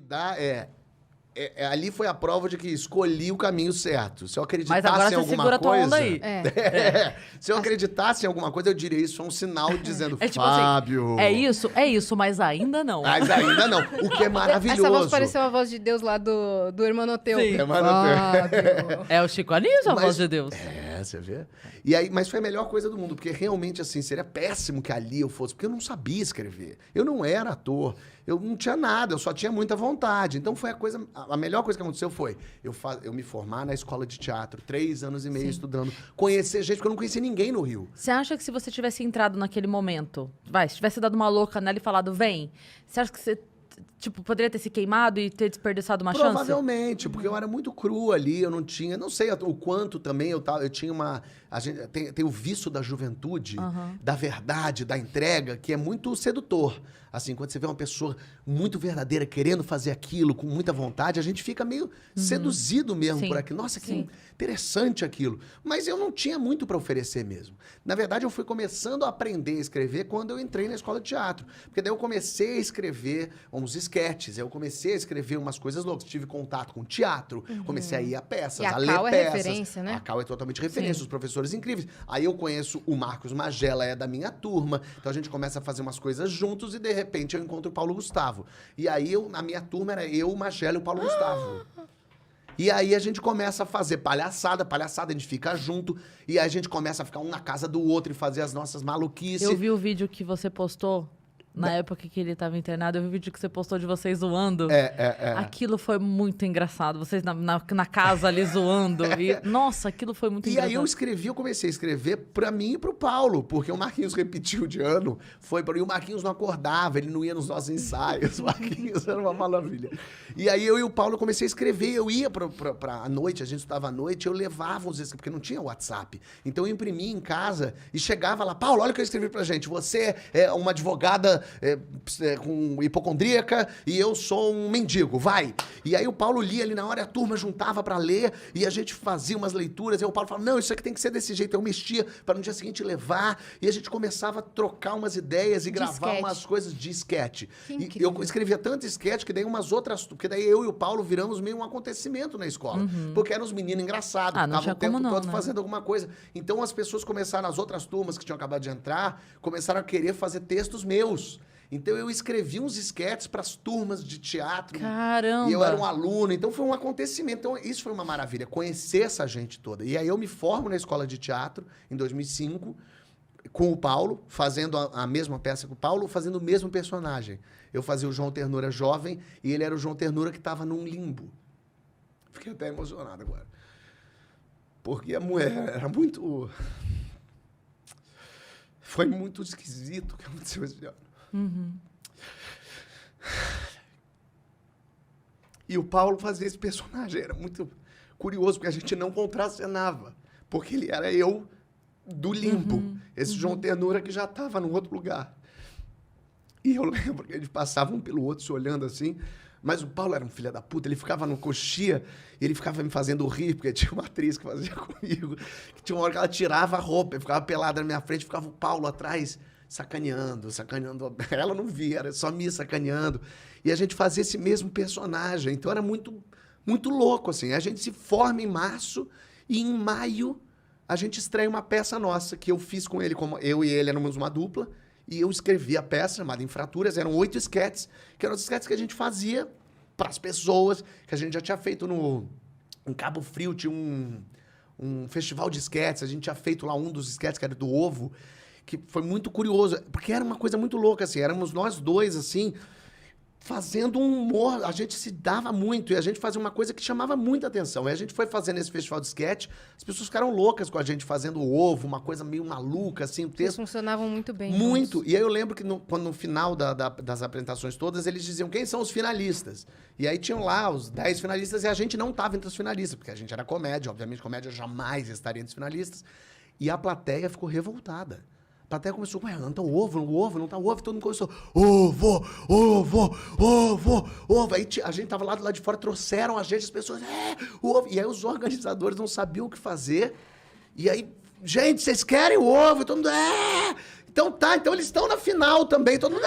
dá ali foi a prova de que escolhi o caminho certo. Se eu Mas agora acreditasse em você segura alguma a tua onda coisa... aí. Se eu acreditasse em alguma coisa, eu diria isso é um sinal dizendo, É tipo Fábio... assim, é isso, mas ainda não. Mas ainda não. O que é maravilhoso. Essa voz pareceu a voz de Deus lá do Hermanoteu. Sim. É o Chico Anísio, a voz de Deus. Você vê? E aí, mas foi a melhor coisa do mundo, porque realmente, assim, seria péssimo que ali eu fosse, porque eu não sabia escrever. Eu não era ator, eu não tinha nada, eu só tinha muita vontade. Então foi a melhor coisa que aconteceu foi eu me formar na escola de teatro, 3 anos e meio estudando, conhecer gente, porque eu não conhecia ninguém no Rio. Você acha que se você tivesse entrado naquele momento, se tivesse dado uma louca nela e falado, vem, você acha que você... Tipo, poderia ter se queimado e ter desperdiçado uma chance? Provavelmente, porque eu era muito cru ali, eu não tinha... Não sei o quanto também eu tinha uma... Tem o vício da juventude, da verdade, da entrega, que é muito sedutor. Assim, quando você vê uma pessoa muito verdadeira, querendo fazer aquilo com muita vontade, a gente fica meio seduzido mesmo por aquilo. Nossa, que interessante aquilo. Mas eu não tinha muito para oferecer mesmo. Na verdade, eu fui começando a aprender a escrever quando eu entrei na escola de teatro. Porque daí eu comecei a escrever uns esquetes, eu comecei a escrever umas coisas loucas. Tive contato com teatro, comecei a ir a peças, a ler Cal é peças. referência, né? A Cal é totalmente referência, os professores incríveis. Aí eu conheço o Marcos Magela, é da minha turma. Então a gente começa a fazer umas coisas juntos e de repente eu encontro o Paulo Gustavo. E aí a minha turma era eu, o Magela e o Paulo Gustavo. E aí a gente começa a fazer palhaçada, a gente fica junto. E aí a gente começa a ficar um na casa do outro e fazer as nossas maluquices. Eu vi o vídeo que você postou na época que ele estava internado. Eu vi o vídeo que você postou de vocês zoando. Aquilo foi muito engraçado. Vocês na casa ali zoando. Nossa, aquilo foi muito engraçado. E aí eu comecei a escrever pra mim e pro Paulo, porque o Marquinhos repetiu de ano, e o Marquinhos não acordava, ele não ia nos nossos ensaios, o Marquinhos era uma maravilha. E aí eu e o Paulo comecei a escrever, eu ia à noite, a gente estudava à noite, eu levava os escritos, porque não tinha WhatsApp. Então eu imprimia em casa e chegava lá, Paulo, olha o que eu escrevi pra gente, você é uma advogada com hipocondríaca e eu sou um mendigo, vai. E aí o Paulo lia ali na hora, a turma juntava pra ler e a gente fazia umas leituras, e o Paulo falava, não, isso aqui tem que ser desse jeito, eu mexia para no dia seguinte levar, e a gente começava a trocar umas ideias e gravar umas coisas de esquete. E eu escrevia tanto esquete que daí umas outras, porque daí eu e o Paulo viramos meio um acontecimento na escola, porque eram os meninos engraçados, que estavam o tempo todo fazendo alguma coisa. Então as pessoas começaram, as outras turmas que tinham acabado de entrar, começaram a querer fazer textos meus. Então eu escrevi uns esquetes para as turmas de teatro. Caramba! E eu era um aluno, então foi um acontecimento. Então isso foi uma maravilha, conhecer essa gente toda. E aí eu me formo na escola de teatro em 2005, com o Paulo, fazendo a mesma peça com o Paulo, fazendo o mesmo personagem. Eu fazia o João Ternura jovem e ele era o João Ternura que estava num limbo. Fiquei até emocionado agora. Porque a mulher era muito... Foi muito esquisito o que aconteceu esse ano. E o Paulo fazia esse personagem, era muito curioso, porque a gente não contracenava, porque ele era eu do limbo, esse João Ternura que já estava num outro lugar. E eu lembro que eles passavam um pelo outro se olhando assim, mas o Paulo era um filho da puta, ele ficava no coxia, e ele ficava me fazendo rir, porque tinha uma atriz que fazia comigo, que tinha uma hora que ela tirava a roupa, e ficava pelada na minha frente, ficava o Paulo atrás, sacaneando. Ela não via, era só me sacaneando. E a gente fazia esse mesmo personagem. Então era muito, muito louco, assim. A gente se forma em março e em maio a gente estreia uma peça nossa que eu fiz com ele, como eu e ele éramos uma dupla, e eu escrevi a peça chamada Infraturas. Eram 8 esquetes, que eram os esquetes que a gente fazia para as pessoas, que a gente já tinha feito em Cabo Frio, tinha um festival de esquetes, a gente tinha feito lá um dos esquetes, que era do Ovo, que foi muito curioso, porque era uma coisa muito louca, assim, éramos nós dois, assim, fazendo um humor, a gente se dava muito, e a gente fazia uma coisa que chamava muita atenção, e a gente foi fazendo esse festival de sketch, as pessoas ficaram loucas com a gente fazendo o Ovo, uma coisa meio maluca, assim, o texto... Vocês funcionavam muito bem. Muito, juntos. e aí eu lembro que quando no final das apresentações todas, eles diziam quem são os finalistas, e aí tinham lá os 10 finalistas, e a gente não estava entre os finalistas, porque a gente era comédia, obviamente comédia jamais estaria entre os finalistas, e a plateia ficou revoltada. A plateia começou, ué, não tá o ovo, não tá o ovo, todo mundo começou, ovo. Aí a gente tava lá do lado de fora, trouxeram a gente, as pessoas, o ovo. E aí os organizadores não sabiam o que fazer. E aí, gente, vocês querem o ovo? E todo mundo, Então então eles estão na final também, todo mundo...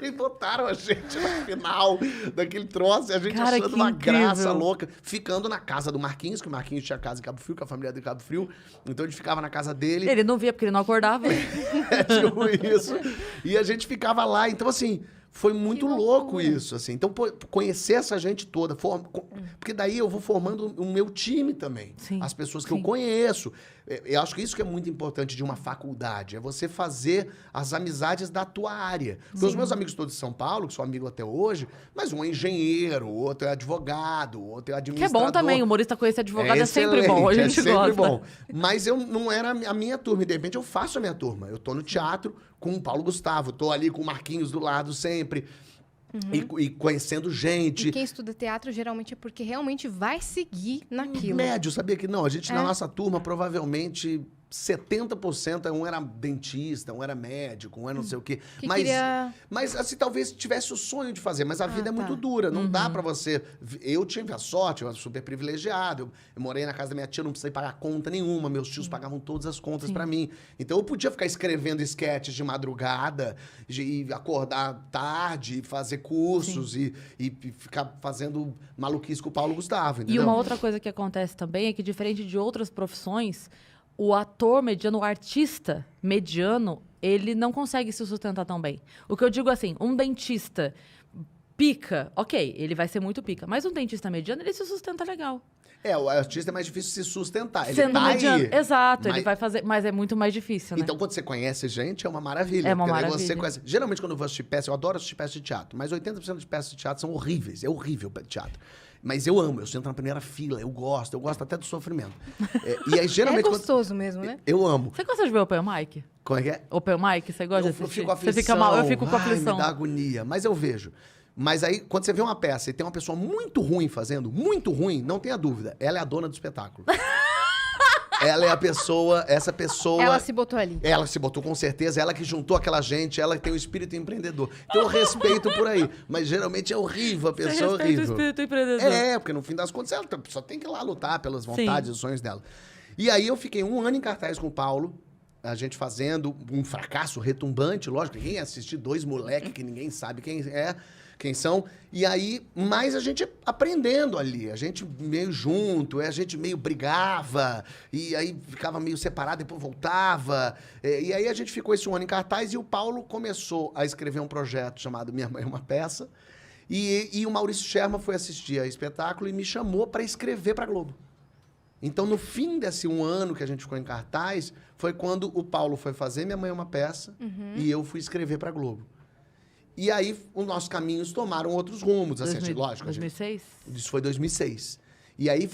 E botaram a gente na final daquele troço, e a gente achando uma graça louca, ficando na casa do Marquinhos, que o Marquinhos tinha casa em Cabo Frio, com a família de Cabo Frio, então a gente ficava na casa dele. Ele não via porque ele não acordava. Tipo isso. E a gente ficava lá, então assim... Foi muito louco isso, assim. Então, conhecer essa gente toda, porque daí eu vou formando o meu time também. Sim, as pessoas que eu conheço. Eu acho que isso que é muito importante de uma faculdade, é você fazer as amizades da tua área. Porque os meus amigos todos de São Paulo, que sou amigo até hoje, mas um é engenheiro, outro é advogado, outro é administrador. Que é bom também, humorista conhecer advogado é sempre bom, a gente gosta. Bom. Mas eu não era a minha turma, e de repente eu faço a minha turma. Eu tô no teatro com o Paulo Gustavo, tô ali com o Marquinhos do lado sempre. E conhecendo gente. E quem estuda teatro geralmente é porque realmente vai seguir naquilo. Médio, sabia que não? A gente, na nossa turma, provavelmente 70% um era dentista, um era médico, um era não sei o quê. Mas assim, talvez tivesse o sonho de fazer, mas a vida é muito dura. Não dá pra você... Eu tive a sorte, eu era super privilegiado. Eu morei na casa da minha tia, não precisei pagar conta nenhuma. Meus tios pagavam todas as contas pra mim. Então eu podia ficar escrevendo esquetes de madrugada, e acordar tarde, fazer cursos e ficar fazendo maluquice com o Paulo Gustavo, entendeu? E uma outra coisa que acontece também é que, diferente de outras profissões, o ator mediano, o artista mediano, ele não consegue se sustentar tão bem. O que eu digo assim, um dentista pica, ok, ele vai ser muito pica, mas um dentista mediano, ele se sustenta legal. O artista é mais difícil se sustentar. Ele Sendo tá mediano, aí. exato, ele vai fazer, mas é muito mais difícil, né? Então, quando você conhece gente, é uma maravilha. É uma porque maravilha. Você conhece... Geralmente, quando eu vou assistir peça, eu adoro assistir peça de teatro, mas 80% de peças de teatro são horríveis. É horrível o teatro. Mas eu amo, eu sento na primeira fila, eu gosto até do sofrimento. E aí, geralmente... É gostoso mesmo, né? Eu amo. Você gosta de ver Open Mic? Como é que é? Open Mic, você gosta de assistir? Eu fico com aflição. Você fica mal, eu fico com aflição. Me dá agonia, mas eu vejo. Mas aí, quando você vê uma peça e tem uma pessoa muito ruim fazendo, muito ruim, não tenha dúvida, ela é a dona do espetáculo. Ela é a pessoa, essa pessoa... Ela se botou ali. Ela se botou, com certeza. Ela que juntou aquela gente, ela que tem o espírito empreendedor. Então eu respeito por aí. Mas geralmente é horrível, a pessoa é horrível. o espírito empreendedor. Porque no fim das contas ela só tem que ir lá lutar pelas vontades e os sonhos dela. E aí eu fiquei 1 ano em cartaz com o Paulo, a gente fazendo um fracasso retumbante, lógico, ninguém ia assistir 2 moleques que ninguém sabe quem são. E aí, mais a gente aprendendo ali, a gente meio junto, a gente meio brigava, e aí ficava meio separado, depois voltava. E aí a gente ficou esse 1 ano em cartaz e o Paulo começou a escrever um projeto chamado Minha Mãe é uma Peça. E o Maurício Sherman foi assistir ao espetáculo e me chamou para escrever para Globo. Então, no fim desse 1 ano que a gente ficou em cartaz, foi quando o Paulo foi fazer Minha Mãe é uma Peça e eu fui escrever para Globo. E aí, os nossos caminhos tomaram outros rumos, assim, lógico. 2006? Isso foi 2006. E aí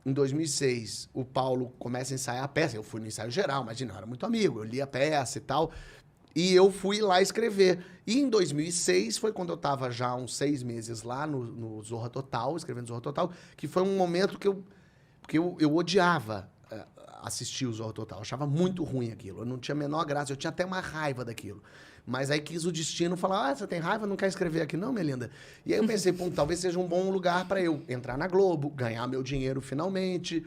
em 2006, o Paulo começa a ensaiar a peça. Eu fui no ensaio geral, imagina, eu era muito amigo, eu li a peça e tal. E eu fui lá escrever. E em 2006 foi quando eu estava já uns 6 meses lá no Zorra Total, escrevendo Zorra Total, que foi um momento que eu odiava assistir o Zorra Total. Eu achava muito ruim aquilo. Eu não tinha a menor graça, eu tinha até uma raiva daquilo. Mas aí quis o destino falar, você tem raiva, não quer escrever aqui não, minha linda? E aí eu pensei, talvez seja um bom lugar para eu entrar na Globo, ganhar meu dinheiro finalmente,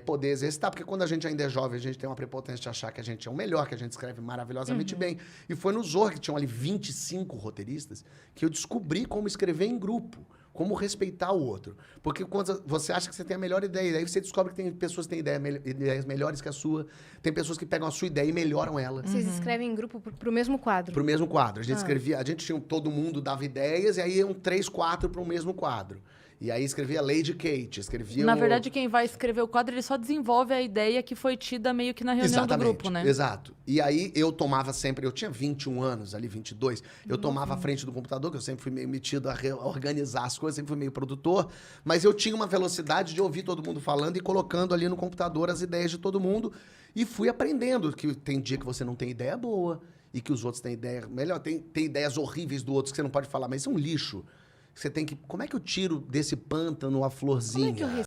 poder exercitar. Porque quando a gente ainda é jovem, a gente tem uma prepotência de achar que a gente é o melhor, que a gente escreve maravilhosamente bem. E foi no Zorra, que tinham ali 25 roteiristas, que eu descobri como escrever em grupo. Como respeitar o outro. Porque quando você acha que você tem a melhor ideia, aí você descobre que tem pessoas que têm ideias melhores que a sua. Tem pessoas que pegam a sua ideia e melhoram ela. Vocês escrevem em grupo pro mesmo quadro? Pro mesmo quadro. A gente escrevia, a gente tinha, todo mundo dava ideias, e aí iam 3, 4 para o mesmo quadro. E aí escrevia Lady Kate, escrevia... Na verdade, quem vai escrever o quadro, ele só desenvolve a ideia que foi tida meio que na reunião do grupo, né? Exato. E aí eu tomava sempre... Eu tinha 21 anos, ali 22. Eu tomava a frente do computador, que eu sempre fui meio metido a organizar as coisas, sempre fui meio produtor. Mas eu tinha uma velocidade de ouvir todo mundo falando e colocando ali no computador as ideias de todo mundo. E fui aprendendo que tem dia que você não tem ideia boa e que os outros têm ideia melhor. Tem ideias horríveis do outro que você não pode falar, mas isso é um lixo. Você tem que... Como é que eu tiro desse pântano a florzinha? Como é que eu